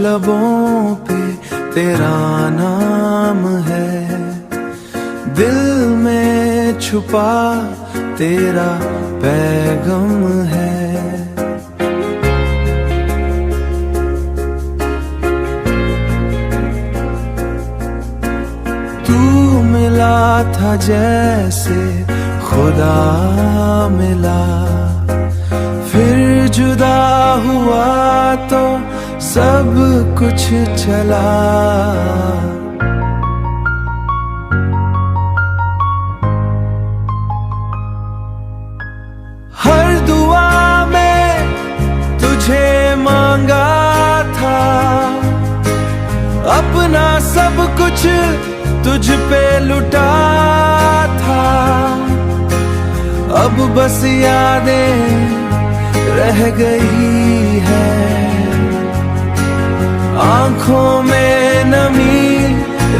लबों पे तेरा नाम है, दिल में छुपा तेरा पैगाम है। तू मिला था जैसे खुदा मिला, फिर जुदा हुआ तो सब कुछ चला। हर दुआ में तुझे मांगा था, अपना सब कुछ तुझ पे लुटा था। अब बस यादें रह गई है, आंखों में नमी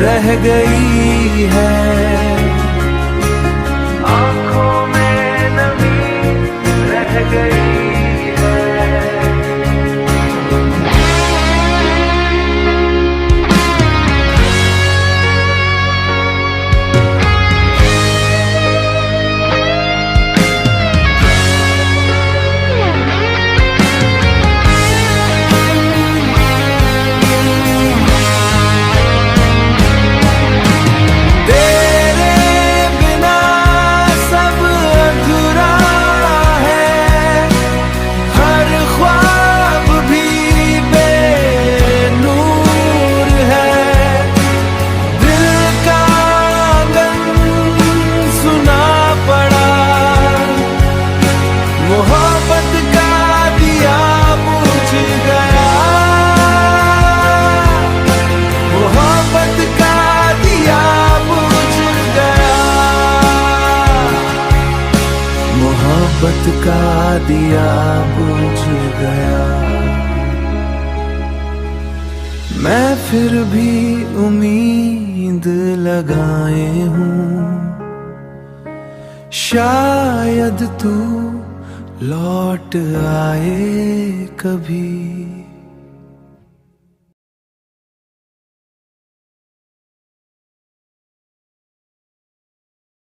रह गई है, आंखों में नमी रह गई है। मोहब्बत का दिया बुझ गया, मोहब्बत का दिया बुझ गया, मोहब्बत का दिया बुझ गया। मैं फिर भी उम्मीद लगाए हूँ, शायद तू लौट आए कभी।